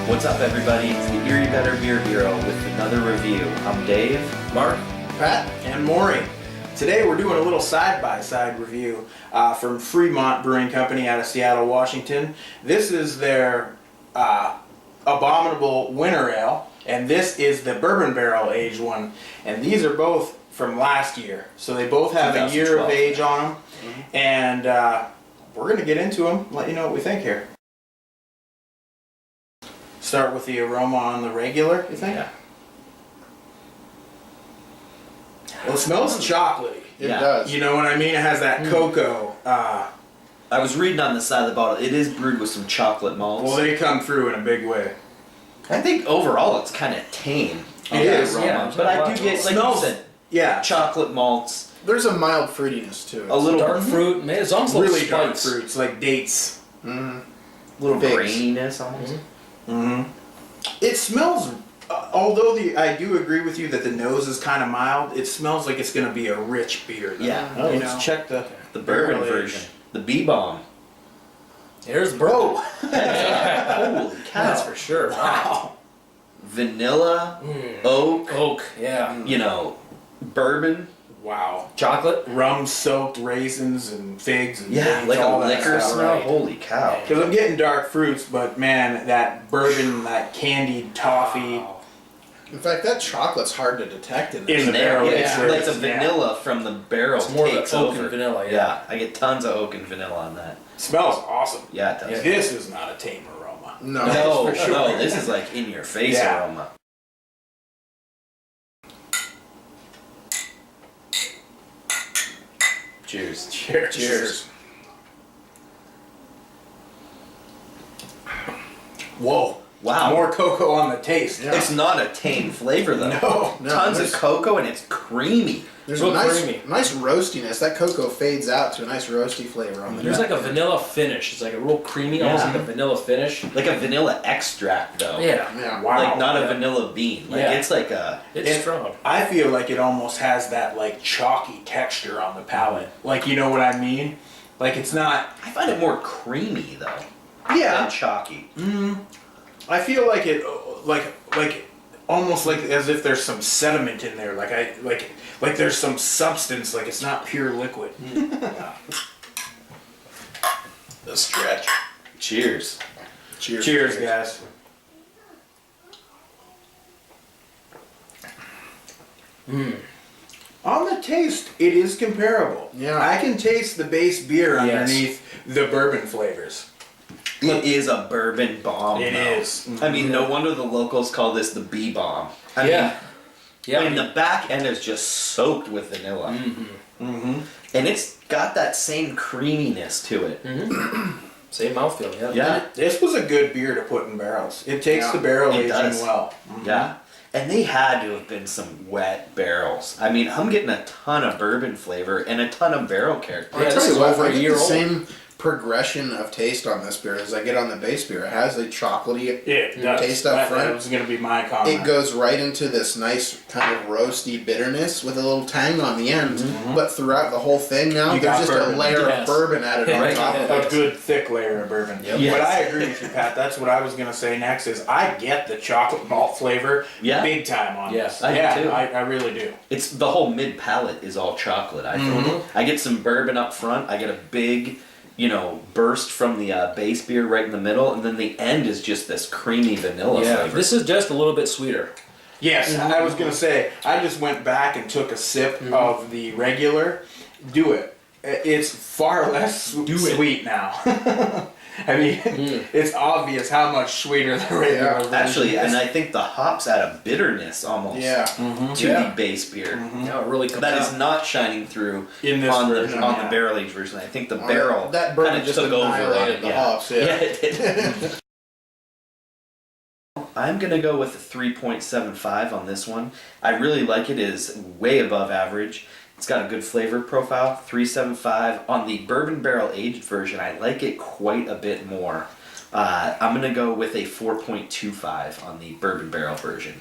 What's up, everybody? It's the Erie Better Beer Bureau with another review. I'm Dave, Mark, Pat, and Maury. Today we're doing a little side-by-side review from Fremont Brewing Company out of Seattle, Washington. This is their Abominable Winter Ale, and this is the Bourbon Barrel Aged one. And these are both from last year, so they both have a year of age on them. Mm-hmm. And we're going to get into them, let you know what we think here. Start with the aroma on the regular, you think? Yeah. Well, it smells chocolatey. It does. You know what I mean? It has that cocoa. I was reading on the side of the bottle, it is brewed with some chocolate malts. Well, they come through in a big way. I think overall it's kind of tame. It is, aroma, yeah. but I do get, like you said, Yeah. chocolate malts, There's a mild fruitiness to it. a little dark fruit. Man, it's almost like Really dark spice. fruits, like dates. little Figs. graininess almost. It smells, although I do agree with you that the nose is kind of mild, it smells like it's going to be a rich beer. Though. Yeah. You know? Let's check the The bourbon barrel version, age. the B-bomb. Here's the bro. Holy cow! That's for sure. Wow. Vanilla, oak, Oak, yeah. you know, bourbon. Wow. Chocolate. Rum-soaked raisins and figs and Yeah, dates, like a all that liquor stuff. smell. right. Holy cow! Because I'm getting dark fruits, but man, that bourbon, that candied toffee. Wow. In fact, that chocolate's hard to detect in In this. the barrel, yeah, it sure like the is, yeah. vanilla from the barrel It's more of takes the oak over. and vanilla, yeah. Yeah, I get tons of oak and vanilla on that. Smells awesome. Yeah, it does. This is not a tame aroma. No, No, for sure. no, this is like in your face Yeah. aroma. Cheers. Cheers. Cheers. Whoa. Wow. More cocoa on the taste. Yeah. It's not a tame flavor though. No. Tons of there's- cocoa and it's creamy. There's Real a nice, creamy. nice roastiness. That cocoa fades out to a nice roasty flavor on the There's back. like a vanilla finish. It's like a real creamy, almost Yeah. like a vanilla finish. Like a vanilla extract though. Yeah. Yeah. Wow. Like not a Yeah. vanilla bean. Like Yeah. it's like a It's And strong. I feel like it almost has that like chalky texture on the palate. Like, you know what I mean? Like it's not. I find it more creamy though. Yeah. Than chalky. I feel like it, like almost like as if there's some sediment in there. Like there's some substance. Like it's not pure liquid. The stretch. Cheers. Cheers. Cheers, guys. On the taste, it is comparable. Yeah. I can taste the base beer Yes. underneath the bourbon flavors. It is a bourbon bomb. It though. is. I mean, no wonder the locals call this the bee bomb. I Yeah. mean, Yeah. and the back end is just soaked with vanilla. And it's got that same creaminess to it. Same mouthfeel, yeah. Yeah. This was a good beer to put in barrels. It takes Yeah, the barrel it aging does. well. Yeah. And they had to have been some wet barrels. I mean, I'm getting a ton of bourbon flavor and a ton of barrel character. I'll Yeah, tell this you is what, over I a get year the old. same progression of taste on this beer as I get on the base beer. It has a chocolatey It does. taste up front. That was going to be my comment. It goes right into this nice kind of roasty bitterness with a little tang on the end. But throughout the whole thing now, You there's got just bourbon. a layer Yes. of bourbon added on Right, top of yeah. it. A good thick layer of bourbon. Yep. Yes. But I agree with you, Pat. That's what I was going to say next is I get the chocolate malt flavor Yeah. big time on Yes, this. I do yeah, too. I really do. It's the whole mid palate is all chocolate. I think I get some bourbon up front. I get a big, burst from the base beer right in the middle, and then the end is just this creamy vanilla Yeah. flavor. This is just a little bit sweeter. Yes, I was going to say, I just went back and took a sip of the regular. Do it. It's far less sweet now. I mean, it's obvious how much sweeter the regular version Actually, is. and I think the hops add a bitterness almost Yeah. to Yeah. the base beer. Yeah, it really comes That is out. not shining through In this on version, the yeah. barrel aged version. I think the barrel That bourbon kind of just took over annihilated that. the Yeah. hops. Yeah, it did. I'm gonna go with a 3.75 on this one. I really like it. It is way above average. It's got a good flavor profile. 3.75 on the bourbon barrel aged version. I like it quite a bit more. I'm gonna go with a 4.25 on the bourbon barrel version.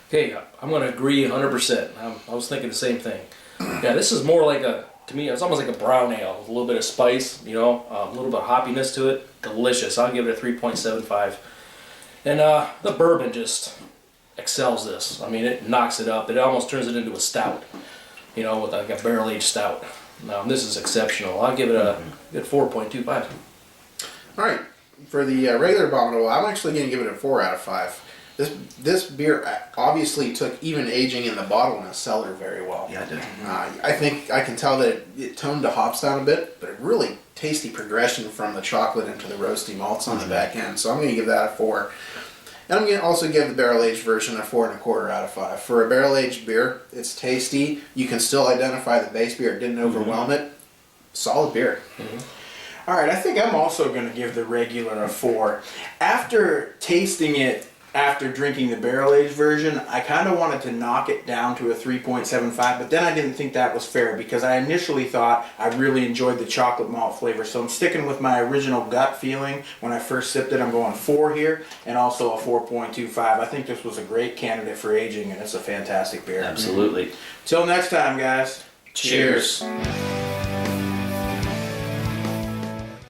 Okay, I'm going to agree 100%. I was thinking the same thing. Yeah, this is more like to me, it's almost like a brown ale with a little bit of spice, a little bit of hoppiness to it. Delicious. I'll give it a 3.75. And the bourbon just excels this. I mean, it knocks it up. It almost turns it into a stout, with like a barrel-aged stout. Now, this is exceptional. I'll give it a good 4.25. All right, for the regular Abominable, I'm actually going to give it a 4 out of 5. This beer obviously took even aging in the bottle in a cellar very well. Yeah, it did. I think I can tell that it toned the hops down a bit, but a really tasty progression from the chocolate into the roasty malts on the back end. So I'm going to give that a 4. And I'm going to also give the barrel-aged version a 4.25 out of 5. For a barrel-aged beer, it's tasty. You can still identify the base beer. It didn't overwhelm it. Solid beer. All right, I think I'm also going to give the regular a 4. After tasting it, after drinking the barrel-aged version, I kind of wanted to knock it down to a 3.75, but then I didn't think that was fair because I initially thought I really enjoyed the chocolate malt flavor. So I'm sticking with my original gut feeling. When I first sipped it, I'm going 4 here and also a 4.25. I think this was a great candidate for aging, and it's a fantastic beer. Absolutely. Till next time, guys. Cheers.